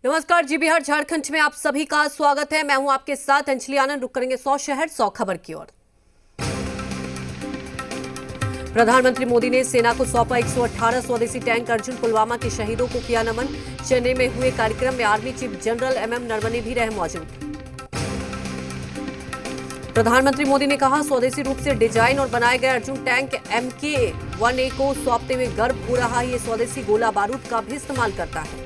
नमस्कार, जी बिहार झारखंड में आप सभी का स्वागत है। मैं हूं आपके साथ अंजलि आनंद। रुक करेंगे 100 शहर 100 खबर की ओर। प्रधानमंत्री मोदी ने सेना को सौंपा 118 स्वदेशी टैंक। अर्जुन पुलवामा के शहीदों को किया नमन। चेन्नई में हुए कार्यक्रम में army chief general MM Naravane भी रहे मौजूद। प्रधानमंत्री मोदी ने कहा, स्वदेशी रूप से डिजाइन और बनाए गए अर्जुन टैंक MK-1A को सौंपते हुए गर्व हो रहा है। ये स्वदेशी गोला बारूद का भी इस्तेमाल करता है।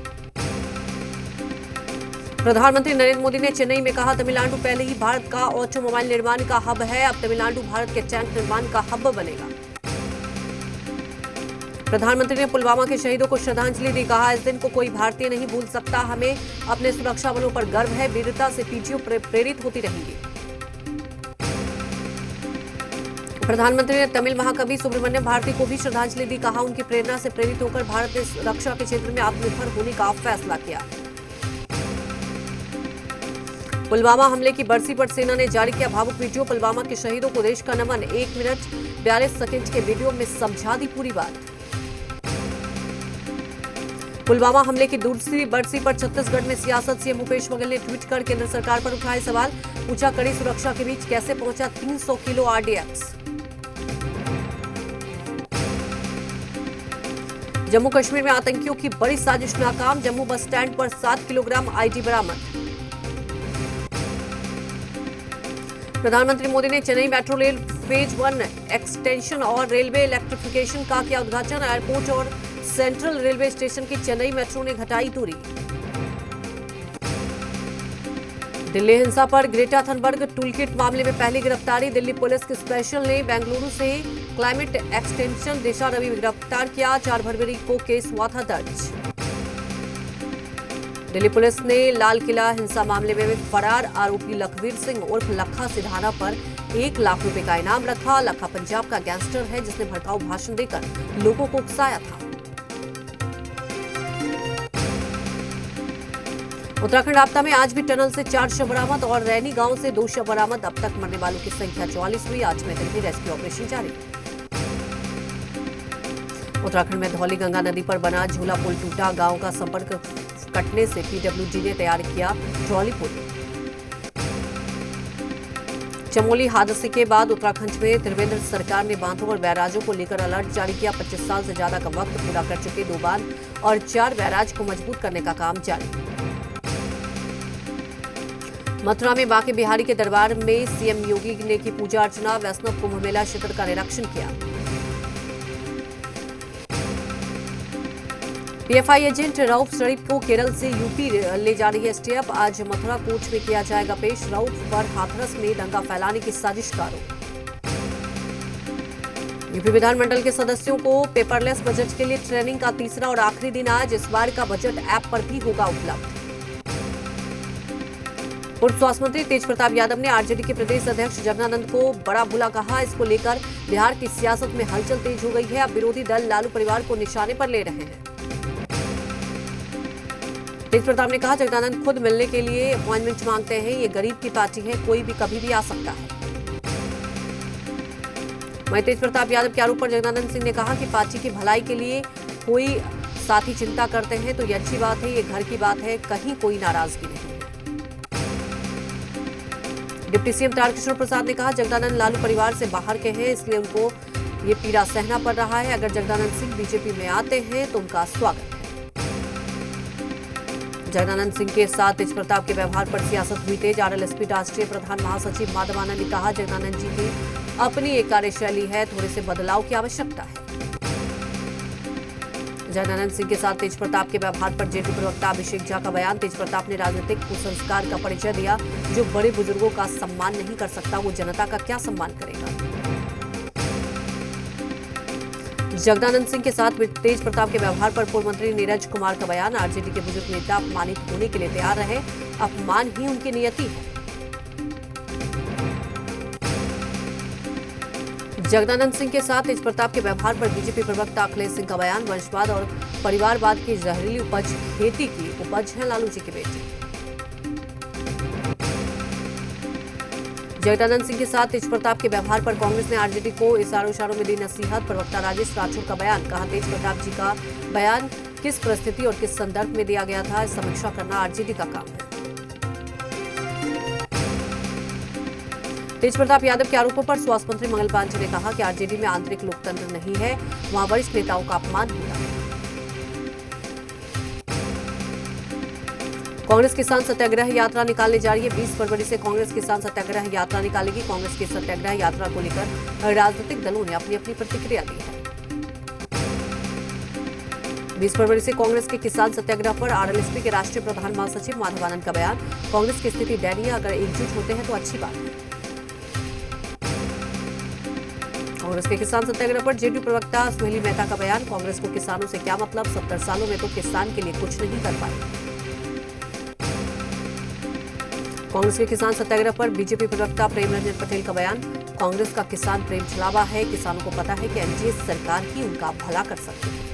प्रधानमंत्री नरेंद्र मोदी ने चेन्नई में कहा, तमिलनाडु पहले ही भारत का ऑटोमोबाइल निर्माण का हब है, अब तमिलनाडु भारत के टैंक निर्माण का हब बनेगा। प्रधानमंत्री ने पुलवामा के शहीदों को श्रद्धांजलि दी। कहा, इस दिन को कोई भारतीय नहीं भूल सकता। हमें अपने सुरक्षा बलों पर गर्व है, वीरता से पीढ़ियों प्रेरित होती रहेंगी। प्रधानमंत्री ने तमिल महाकवि सुब्रमण्यम भारती को भी श्रद्धांजलि दी। कहा, उनकी प्रेरणा से प्रेरित होकर भारत ने रक्षा के क्षेत्र में आत्मनिर्भर होने का फैसला किया। पुलवामा हमले की बरसी पर सेना ने जारी किया भावुक वीडियो। पुलवामा के शहीदों को देश का नमन। 1 मिनट 42 सेकंड के वीडियो में समझा दी पूरी बात। पुलवामा हमले की दूसरी बरसी पर छत्तीसगढ़ में सियासत। सीएम भूपेश बघेल ने ट्वीट कर केंद्र सरकार पर उठाए सवाल। पूछा, कड़ी सुरक्षा के बीच कैसे पहुंचा 300 किलो RDX। जम्मू कश्मीर में आतंकियों की बड़ी साजिश नाकाम। जम्मू बस स्टैंड पर 7 किलोग्राम ID बरामद। प्रधानमंत्री मोदी ने Chennai metro rail phase 1 extension और रेलवे इलेक्ट्रिफिकेशन का किया उद्घाटन। एयरपोर्ट और सेंट्रल रेलवे स्टेशन की चेन्नई मेट्रो ने घटाई दूरी। दिल्ली हिंसा पर ग्रेटा थनबर्ग टूलकिट मामले में पहली गिरफ्तारी। दिल्ली पुलिस की स्पेशल ने बेंगलुरु से क्लाइमेट एक्सटेंशन दिशा रवि गिरफ्तार किया। 4 फरवरी को केस हुआ था दर्ज। दिल्ली पुलिस ने लाल किला हिंसा मामले में फरार आरोपी लखवीर सिंह उर्फ लखा सिधाना पर 1 लाख रुपए का इनाम रखा। लखा पंजाब का गैंगस्टर है जिसने भड़काऊ भाषण देकर लोगों को उकसाया था। उत्तराखंड आपदा में आज भी टनल से 4 शव बरामद और रैनी गांव से 2 शव बरामद। अब तक मरने वालों की संख्या 44 हुई। आज में दिन भी रेस्क्यू ऑपरेशन जारी। उत्तराखंड में धौली गंगा नदी पर बना झूला पुल टूटा। गांव का संपर्क कटने से PWD ने तैयार किया ट्रॉली पुल। चमोली हादसे के बाद उत्तराखंड में त्रिवेंद्र सरकार ने बांधों और बैराजों को लेकर अलर्ट जारी किया। 25 साल से ज्यादा का वक्त पूरा कर चुके 2 बांध और 4 बैराज को मजबूत करने का काम जारी। मथुरा में बांके बिहारी के दरबार में सीएम योगी ने की पूजा अर्चना। वैष्णव कुंभ मेला क्षेत्र का निरीक्षण किया। PFI एजेंट रऊफ शरीफ को केरल से यूपी ले जा रही है STF। आज मथुरा कोर्ट में किया जाएगा पेश। रऊफ पर हाथरस में दंगा फैलाने की साजिश का आरोप। यूपी विधानमंडल के सदस्यों को पेपरलेस बजट के लिए ट्रेनिंग का तीसरा और आखिरी दिन आज। इस बार का बजट ऐप पर भी होगा उपलब्ध। पूर्व स्वास्थ्य मंत्री तेज प्रताप यादव ने RJD के प्रदेश अध्यक्ष जगदानंद को बड़ा भूला कहा। इसको लेकर बिहार की सियासत में हलचल तेज हो गई है। अब विरोधी दल लालू परिवार को निशाने पर ले रहे हैं। तेज प्रताप ने कहा, जगदानंद खुद मिलने के लिए अपॉइंटमेंट मांगते हैं। ये गरीब की पार्टी है, कोई भी कभी भी आ सकता है। वहीं तेज प्रताप यादव के आरोप पर जगदानंद सिंह ने कहा कि पार्टी की भलाई के लिए कोई साथी चिंता करते हैं तो ये अच्छी बात है, ये घर की बात है, कहीं कोई नाराजगी नहीं है। डिप्टी सीएम तारकिशोर प्रसाद ने कहा, जगदानंद लालू परिवार से बाहर के हैं, इसलिए उनको ये पीड़ा सहना पड़ रहा है। अगर जगदानंद सिंह बीजेपी में आते हैं तो उनका स्वागत है। जगदानंद सिंह के साथ तेज प्रताप के व्यवहार पर सियासत हुई तेज। RLSP राष्ट्रीय प्रधान महासचिव माधव आनंद ने कहा, जगदानंद जी की अपनी एक कार्यशैली है, थोड़े से बदलाव की आवश्यकता है। जगदानंद सिंह के साथ तेज प्रताप के व्यवहार पर JDU प्रवक्ता अभिषेक झा का बयान। तेज प्रताप ने राजनीतिक कुसंस्कार का परिचय दिया। जो बड़े बुजुर्गों का सम्मान नहीं कर सकता वो जनता का क्या सम्मान करेगा। जगदानंद सिंह के साथ तेज प्रताप के व्यवहार पर पूर्व मंत्री नीरज कुमार का बयान। RJD के बुजुर्ग नेता अपमानित होने के लिए तैयार रहे, अपमान ही उनकी नियति है। जगदानंद सिंह के साथ तेज प्रताप के व्यवहार पर बीजेपी प्रवक्ता अखिलेश सिंह का बयान। वंशवाद और परिवारवाद की जहरीली उपज खेती की उपज है लालू जी की बेटी। जगदानंद सिंह के साथ तेज प्रताप के व्यवहार पर कांग्रेस ने RJD को इशारों में दी नसीहत। प्रवक्ता राजेश राठौर का बयान। कहा, तेज प्रताप जी का बयान किस परिस्थिति और किस संदर्भ में दिया गया था, समीक्षा करना आरजेडी का काम है। तेज प्रताप यादव के आरोपों पर स्वास्थ्य मंत्री मंगल पांडे ने कहा कि आरजेडी में आंतरिक लोकतंत्र नहीं है, वहां वरिष्ठ नेताओं का अपमान होता है। कांग्रेस किसान सत्याग्रह यात्रा निकालने जा रही है। 20 फरवरी से कांग्रेस किसान सत्याग्रह यात्रा निकालेगी। कांग्रेस की सत्याग्रह यात्रा को लेकर राजनीतिक दलों ने अपनी अपनी प्रतिक्रिया दी है। 20 फरवरी से कांग्रेस के किसान सत्याग्रह पर आरएलएसपी के राष्ट्रीय प्रधान महासचिव माधवानंद का बयान। कांग्रेस की स्थिति दयनीय, अगर एकजुट होते हैं तो अच्छी बात है। कांग्रेस के किसान सत्याग्रह पर जेडीयू प्रवक्ता सुहेली मेहता का बयान। कांग्रेस को किसानों से क्या मतलब, 70 सालों में तो किसान के लिए कुछ नहीं कर पाए। कांग्रेस के किसान सत्याग्रह पर बीजेपी प्रवक्ता प्रेम रंजन पटेल का बयान। कांग्रेस का किसान प्रेम छलावा है, किसानों को पता है कि एनडीए सरकार ही उनका भला कर सकती है।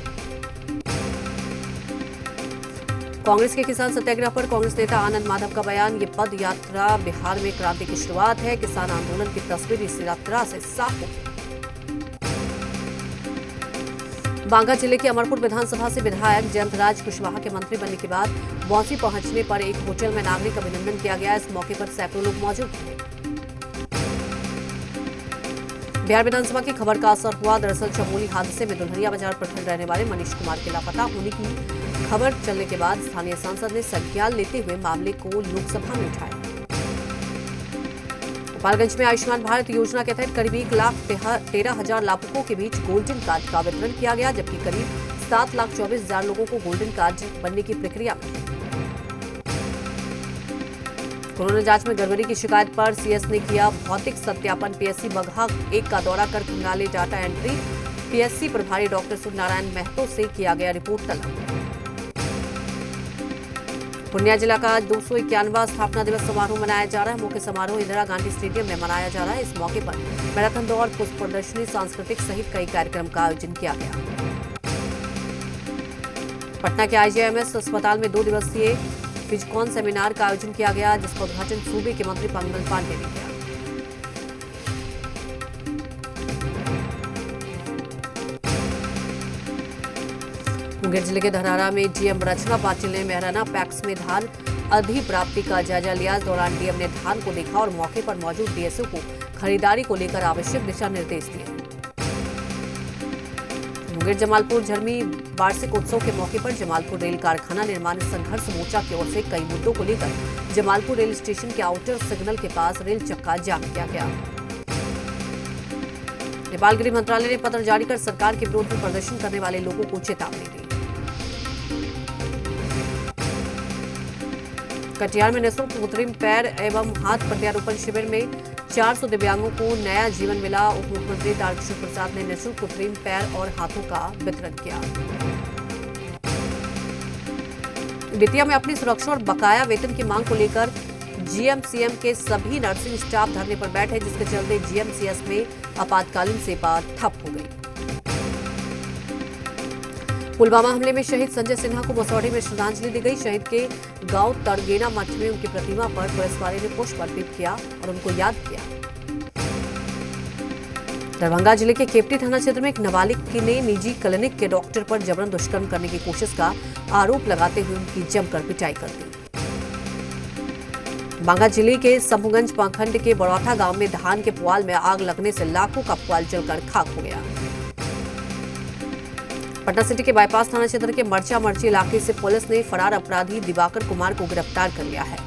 कांग्रेस के किसान सत्याग्रह पर कांग्रेस नेता आनंद माधव का बयान। ये पद यात्रा बिहार में क्रांति की शुरुआत है, किसान आंदोलन की तस्वीर इस यात्रा से साफ होगी। बांका जिले के अमरपुर विधानसभा से विधायक जयंतराज कुशवाहा के मंत्री बनने के बाद बौंसी पहुंचने पर एक होटल में नागरिक अभिनंदन किया गया। इस मौके पर सैकड़ों लोग मौजूद थे। बिहार विधानसभा की खबर का असर हुआ। दरअसल चमोली हादसे में दुल्हनिया बाजार प्रखंड रहने वाले मनीष कुमार के लापता होने की खबर चलने के बाद स्थानीय सांसद ने संज्ञान लेते हुए मामले को लोकसभा में उठाया। गोपालगंज में आयुष्मान भारत योजना के तहत करीब 1,13,000 लाभुकों के बीच गोल्डन कार्ड का वितरण किया गया, जबकि करीब 7,24,000 लोगों को गोल्डन कार्ड बनने की प्रक्रिया में है। कोरोना जांच में गड़बड़ी की शिकायत पर सीएस ने किया भौतिक सत्यापन। पीएससी बगहा 1 का दौरा कर खंगाले डाटा एंट्री। पीएससी प्रभारी डॉक्टर सूर्यनारायण महतो से किया गया रिपोर्ट तलब। पूर्णिया जिला का 291वां स्थापना दिवस समारोह मनाया जा रहा है। मुख्य समारोह इंदिरा गांधी स्टेडियम में मनाया जा रहा है। इस मौके पर मैराथन दौड़, पुष्प प्रदर्शनी, सांस्कृतिक सहित कई कार्यक्रम का आयोजन किया गया। पटना के आईजीआईएमएस अस्पताल में 2 दिवसीय फिजकॉन सेमिनार का आयोजन किया गया, जिसका उद्घाटन सूबे के मंत्री मंगल पांडे ने किया। मुंगेर जिले के धरारा में डीएम रचना पाटिल ने मेहराना पैक्स में धान अधिप्राप्ति का जायजा लिया। इस दौरान डीएम ने धान को देखा और मौके पर मौजूद डीएसओ को खरीदारी को लेकर आवश्यक दिशा निर्देश दिए। मुंगेर जमालपुर झरमी वार्षिक उत्सव के मौके पर जमालपुर रेल कारखाना निर्माण संघर्ष मोर्चा की ओर से कई मुद्दों को लेकर जमालपुर रेल स्टेशन के आउटर सिग्नल के पास रेल चक्का जाम किया गया। नेपाल गृह मंत्रालय ने पत्र जारी कर सरकार के विरोध में प्रदर्शन करने वाले लोगों को चेतावनी दी। कटिहार में निःशुल्क कृत्रिम पैर एवं हाथ प्रत्यारोपण शिविर में 400 दिव्यांगों को नया जीवन मिला। उप मुख्यमंत्री तारकिशोर प्रसाद ने निःशुल्क कृत्रिम पैर और हाथों का वितरण किया। बेतिया में अपनी सुरक्षा और बकाया वेतन की मांग को लेकर जीएमसीएम के सभी नर्सिंग स्टाफ धरने पर बैठे, जिसके चलते जीएमसीएस में आपातकालीन सेवा ठप हो गई। पुलवामा हमले में शहीद संजय सिन्हा को मसौढ़ी में श्रद्धांजलि दी गई। शहीद के गांव तड़गेना मठ में उनकी प्रतिमा पर पुलिस वाले ने पुष्प अर्पित किया और उनको याद किया। दरभंगा जिले के केवटी थाना क्षेत्र में एक नाबालिग ने निजी क्लिनिक के डॉक्टर पर जबरन दुष्कर्म करने की कोशिश का आरोप लगाते हुए उनकी जमकर पिटाई कर दी। बांका जिले के शंभुगंज प्रखंड के बड़ौथा गांव में धान के पुआल में आग लगने से लाखों का पुआल जलकर खाक हो गया। पटना सिटी के बाईपास थाना क्षेत्र के मर्चा मर्ची इलाके से पुलिस ने फरार अपराधी दिवाकर कुमार को गिरफ्तार कर लिया है।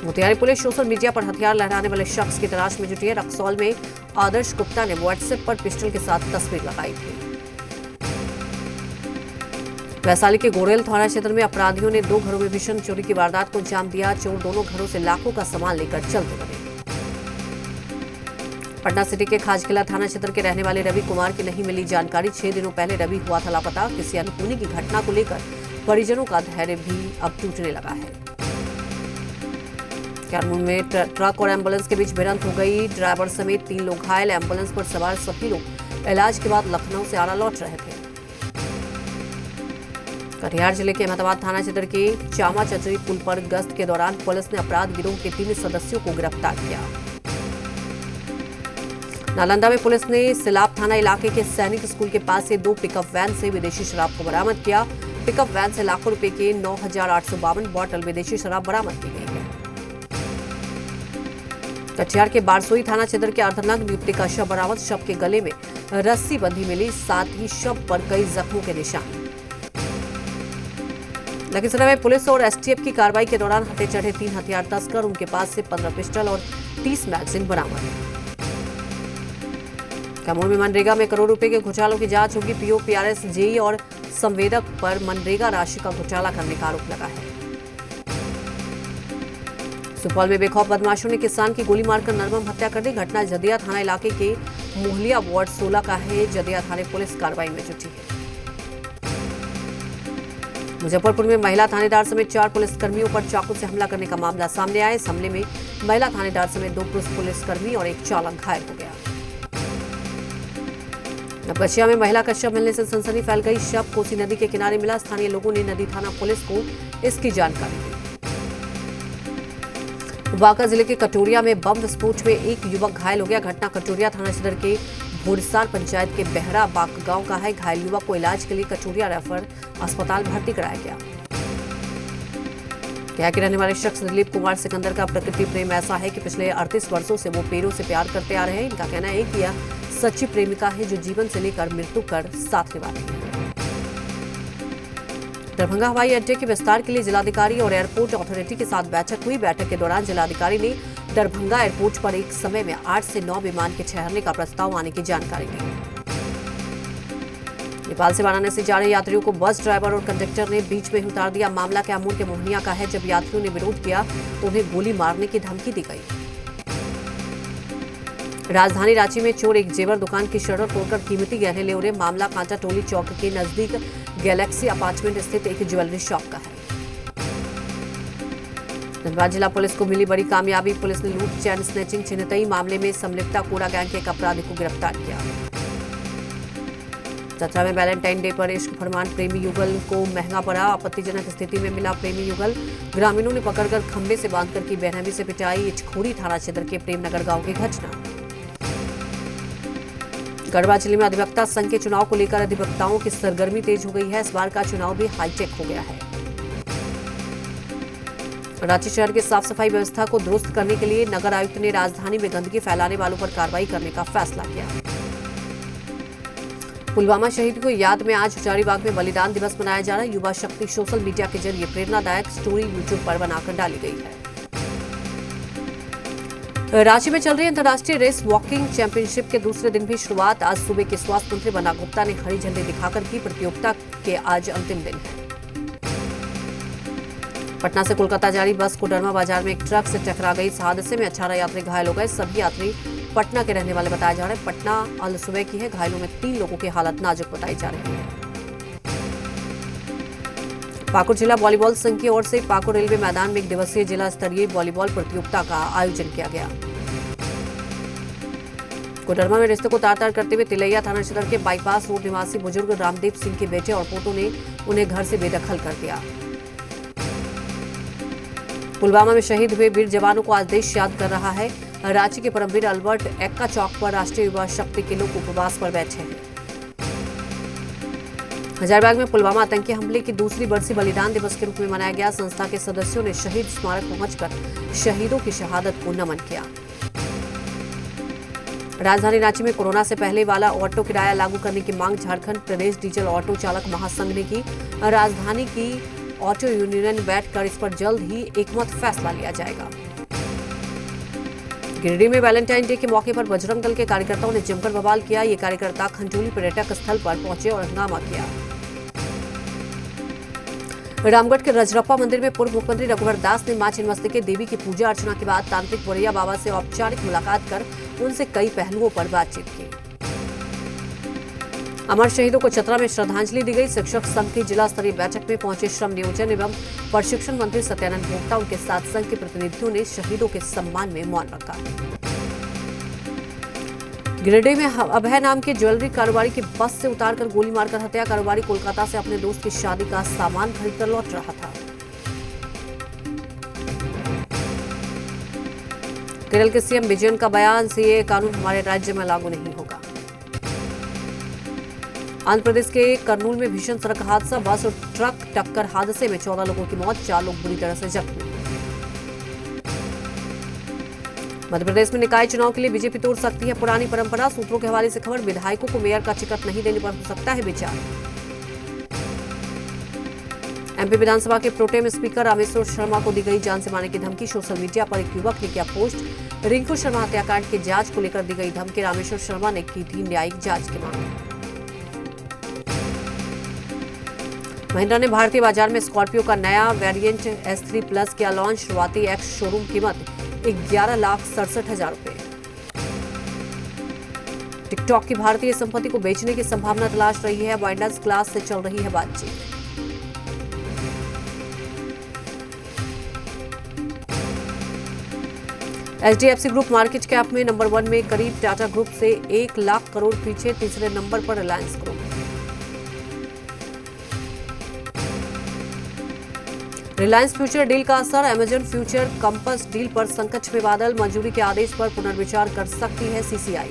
मोतिहारी पुलिस सोशल मीडिया पर हथियार लहराने वाले शख्स की तलाश में जुटी है। रक्सौल में आदर्श गुप्ता ने व्हाट्सएप पर पिस्टल के साथ तस्वीर लगाई थी। वैशाली के गोरेल थाना क्षेत्र में अपराधियों ने 2 घरों में भीषण चोरी की वारदात को अंजाम दिया। चोर दोनों घरों से लाखों का सामान लेकर चलते बने। पटना सिटी के खाजकिला थाना क्षेत्र के रहने वाले रवि कुमार की नहीं मिली जानकारी। 6 दिनों पहले रवि हुआ था लापता। किसी अनहोनी की घटना को लेकर परिजनों का धैर्य भी अब टूटने लगा है। कैमूर में ट्रक और एम्बुलेंस के बीच भिड़ंत हो गई। ड्राइवर समेत 3 लोग घायल। एम्बुलेंस पर सवार सभी लोग इलाज के बाद लखनऊ से आरा लौट रहे थे। कटिहार जिले के अहमदाबाद थाना क्षेत्र के चामा चचरी पुल पर गश्त के दौरान पुलिस ने अपराध गिरोह के 3 सदस्यों को गिरफ्तार किया। नालंदा में पुलिस ने सिलाब थाना इलाके के सैनिक स्कूल के पास से 2 पिकअप वैन से विदेशी शराब को बरामद किया। पिकअप वैन से लाखों रुपए के 9,852 बॉटल विदेशी शराब बरामद की गई है। कटिहार के बारसोई थाना क्षेत्र के अर्धनग्न युवती का शव बरामद। शव के गले में रस्सी बंधी मिली, साथ ही शव पर कई जख्मों के निशान। लखीसराय में पुलिस और एसटीएफ की कार्रवाई के दौरान हटे चढ़े 3 हथियार तस्कर, उनके पास से 15 पिस्टल और 30 मैगजीन बरामद। कैमूर में मनरेगा में करोड़ रुपए के घोटालों की जांच होगी। पीओ, पीआरएस, जेई और संवेदक पर मनरेगा राशि का घोटाला करने का आरोप लगा है। सुपौल में बेखौफ बदमाशों ने किसान की गोली मारकर निर्मम हत्या कर दी। घटना जदिया थाना इलाके के मोहलिया वार्ड 16 का है। जदिया थाने पुलिस कार्रवाई में जुटी है। मुजफ्फरपुर में महिला थानेदार समेत 4 पुलिसकर्मियों पर चाकू से हमला करने का मामला सामने आया। इस हमले में महिला थानेदार समेत 2 पुलिसकर्मी और एक चालक घायल हो गया। नवगछिया में महिला का शव मिलने से सनसनी फैल गई। शव कोसी नदी के किनारे मिला। स्थानीय लोगों ने नदी थाना पुलिस को इसकी जानकारी दी। बांका जिले के कटोरिया में बम विस्फोट में एक युवक घायल हो गया। घटना कटोरिया थाना क्षेत्र के भोरसार पंचायत के बहरा बाग गांव का है। घायल युवक को इलाज के लिए कटोरिया रेफर अस्पताल भर्ती कराया गया। गया के रहने वाले शख्स दिलीप कुमार सिकंदर का प्रकृति प्रेम ऐसा है कि पिछले 38 वर्षों से वो पेड़ों से प्यार करते आ रहे हैं। इनका कहना है कि यह सच्ची प्रेमिका है जो जीवन से लेकर मृत्यु कर साथ निभाती है। दरभंगा हवाई अड्डे के विस्तार के लिए जिलाधिकारी और एयरपोर्ट अथॉरिटी के साथ बैठक हुई। बैठक के दौरान जिलाधिकारी ने दरभंगा एयरपोर्ट पर एक समय में 8 से 9 विमान के ठहरने का प्रस्ताव आने की जानकारी दी। नेपाल से वाराणसी जा रहे यात्रियों को बस ड्राइवर और कंडक्टर ने बीच में ही उतार दिया। मामला कैमूर के मोहनिया का है। जब यात्रियों ने विरोध किया तो उन्हें गोली मारने की धमकी दी गई। राजधानी रांची में चोर एक जेवर दुकान की शटर तोड़कर कीमती गहने ले उड़े। मामला कांटा टोली चौक के नजदीक गैलेक्सी अपार्टमेंट स्थित एक ज्वेलरी शॉप का है। धनबाद जिला पुलिस को मिली बड़ी कामयाबी। पुलिस ने लूट, चैन स्नैचिंग, छिनतई मामले में संलिप्ता कोड़ा गैंग के एक अपराधी को गिरफ्तार किया। चतरा में वैलेंटाइन डे पर इश्क फरमान प्रेमी युगल को महंगा पड़ा। आपत्तिजनक स्थिति में मिला प्रेमी युगल। ग्रामीणों ने पकड़कर खंभे से बांधकर की बेरहमी से पिटाई। इचखोरी थाना क्षेत्र के प्रेमनगर गांव की घटना। गढ़वा जिले में अधिवक्ता संघ के चुनाव को लेकर अधिवक्ताओं की सरगर्मी तेज हो गई है। इस बार का चुनाव भी हाईटेक हो गया है। रांची शहर की साफ सफाई व्यवस्था को दुरुस्त करने के लिए नगर आयुक्त ने राजधानी में गंदगी फैलाने वालों पर कार्रवाई करने का फैसला किया। पुलवामा शहीद को याद में आज हजारीबाग में बलिदान दिवस मनाया जा रहा है। युवा शक्ति सोशल मीडिया के जरिए प्रेरणादायक स्टोरी यूट्यूब पर बनाकर डाली गई है। रांची में चल रही अंतर्राष्ट्रीय रेस वॉकिंग चैंपियनशिप के दूसरे दिन भी शुरुआत आज सुबह के स्वास्थ्य मंत्री बन्ना गुप्ता ने हरी झंडी दिखाकर की। प्रतियोगिता के आज अंतिम दिन है। पटना से कोलकाता जा रही बस कोडरमा बाजार में एक ट्रक से टकरा गई। इस हादसे में 18 यात्री घायल हो गए। सभी यात्री पटना के रहने वाले बताए जा रहे हैं। पटना अल सुबह की है। घायलों में 3 लोगों की हालत नाजुक बताई जा रही है। पाकुड़ जिला वॉलीबॉल संघ की ओर से पाकुड़ रेलवे मैदान में 1 दिवसीय जिला स्तरीय वॉलीबॉल प्रतियोगिता का आयोजन किया गया। कोडरमा में रिश्ते को तार-तार करते हुए तिलैया थाना क्षेत्र के बाईपास रोड निवासी बुजुर्ग रामदीप सिंह के बेटे और पोतों ने उन्हें घर से बेदखल कर दिया। पुलवामा में शहीद हुए वीर जवानों को आज देश याद कर रहा है। रांची के परमवीर अल्बर्ट एक्का चौक पर राष्ट्रीय युवा शक्ति के लोग उपवास पर बैठे हैं। हजारीबाग में पुलवामा आतंकी हमले की दूसरी बरसी बलिदान दिवस के रूप में मनाया गया। संस्था के सदस्यों ने शहीद स्मारक पहुंचकर शहीदों की शहादत को नमन किया। राजधानी रांची में कोरोना से पहले वाला ऑटो किराया लागू करने की मांग झारखंड प्रदेश डीजल ऑटो चालक महासंघ ने की। राजधानी की ऑटो यूनियन बैठकर इस पर जल्द ही एकमत फैसला लिया जाएगा। गिरिडीह में वैलेंटाइन डे के मौके पर बजरंग दल के कार्यकर्ताओं ने जमकर बवाल किया। ये कार्यकर्ता खंजोली पर्यटक स्थल पर पहुंचे और हंगामा किया। रामगढ़ के रजरप्पा मंदिर में पूर्व मुख्यमंत्री रघुवर दास ने मां छिन्नमस्तिके देवी की पूजा अर्चना के बाद तांत्रिक बोरैया बाबा से औपचारिक मुलाकात कर उनसे कई पहलुओं पर बातचीत की। अमर शहीदों को चतरा में श्रद्धांजलि दी गई। शिक्षक संघ की जिला स्तरीय बैठक में पहुंचे श्रम नियोजन एवं प्रशिक्षण मंत्री सत्यानंद भोक्ता उनके साथ संघ के प्रतिनिधियों ने शहीदों के सम्मान में मौन रखा। गिरिडीह में अभय नाम के ज्वेलरी कारोबारी की बस से उतारकर गोली मारकर हत्या। कारोबारी कोलकाता से अपने दोस्त की शादी का सामान खरीदकर लौट रहा था। केरल के सीएम विजयन का बयान, सीए कानून हमारे राज्य में लागू नहीं होगा। आंध्र प्रदेश के कर्नूल में भीषण सड़क हादसा, बस और ट्रक टक्कर हादसे में 14 लोगों की मौत, 4 लोग बुरी तरह से जख्मी। मध्य प्रदेश में निकाय चुनाव के लिए बीजेपी तोड़ सकती है पुरानी परंपरा, सूत्रों के हवाले से खबर, विधायकों को मेयर का टिकट नहीं देने पर हो सकता है विचार। एमपी विधानसभा के प्रोटेम स्पीकर रामेश्वर शर्मा को दी गई जान से मारने की धमकी, सोशल मीडिया पर एक युवक ने किया पोस्ट। रिंकू शर्मा हत्याकांड की जांच को लेकर दी गई धमकी, रामेश्वर शर्मा ने की थी न्यायिक जांच की मांग। महिंद्रा ने भारतीय बाजार में स्कॉर्पियो का नया वेरिएंट S3 प्लस किया लॉन्च, शुरुआती एक्स शोरूम कीमत 11,67,000 रुपए। टिकटॉक की भारतीय संपत्ति को बेचने की संभावना तलाश रही है, वाइंडर्स क्लास से चल रही है बातचीत। HDFC ग्रुप मार्केट कैप में नंबर 1 में करीब, टाटा ग्रुप से 1 लाख करोड़ पीछे, तीसरे नंबर पर Reliance group. Reliance future deal का असर, अमेजन फ्यूचर कंपस डील पर संकट में बादल, मंजूरी के आदेश पर पुनर्विचार कर सकती है CCI।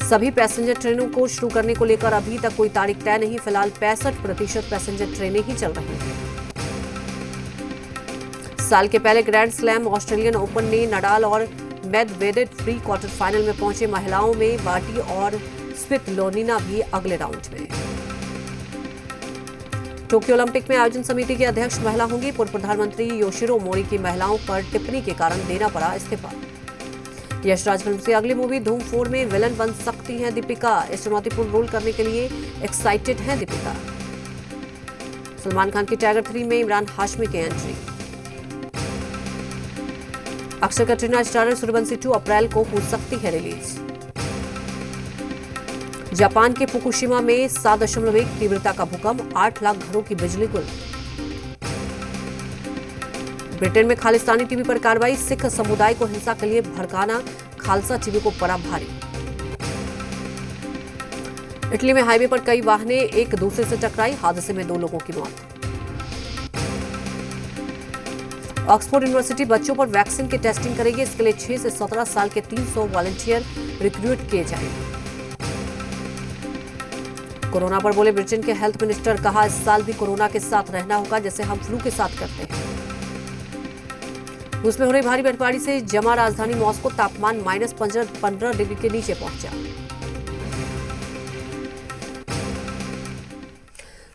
सभी पैसेंजर ट्रेनों को शुरू करने को लेकर अभी तक कोई तारीख तय नहीं, फिलहाल 65% पैसेंजर ट्रेनें ही चल रही हैं। साल के पहले ग्रैंड स्लैम ऑस्ट्रेलियन ओपन में नडाल और मेदवेदेव प्री क्वार्टर फाइनल में पहुंचे, महिलाओं में बाटी और स्वितलोनिना भी अगले राउंड में। टोक्यो ओलंपिक में आयोजन समिति की अध्यक्ष महिला होंगी, पूर्व प्रधानमंत्री योशिरो मोरी की महिलाओं पर टिप्पणी के कारण देना पड़ा इस्तीफा। यशराज फिल्म से अगली मूवी धूम 4 में विलन बन सकती हैं दीपिका, इस चुनौतीपूर्ण रोल करने के लिए एक्साइटेड हैं दीपिका। सलमान खान की टाइगर 3 में इमरान हाशमी की एंट्री। अक्षय कटरीना स्टारर सूर्यवंशी 2 अप्रैल को हो सकती है रिलीज। जापान के फुकुशिमा में 7.1 तीव्रता का भूकंप, 8 लाख घरों की बिजली गुल। ब्रिटेन में खालिस्तानी टीवी पर कार्रवाई, सिख समुदाय को हिंसा के लिए भड़काना, खालसा टीवी को पड़ा भारी। इटली में हाईवे पर कई वाहनें एक दूसरे से टकराई, हादसे में 2 लोगों की मौत। ऑक्सफोर्ड यूनिवर्सिटी बच्चों पर वैक्सीन की टेस्टिंग करेगी, इसके लिए 6 से 17 साल के 300 वॉलंटियर रिक्रूट किए जाएंगे। कोरोना पर बोले ब्रिटेन के हेल्थ मिनिस्टर, कहा इस साल भी कोरोना के साथ रहना होगा जैसे हम फ्लू के साथ करते हैं। रूस में हो रही भारी बर्फबारी से जमा राजधानी मॉस्को, तापमान -15 डिग्री के नीचे पहुंचा।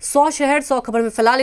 100 शहर 100 खबर में फिलहाल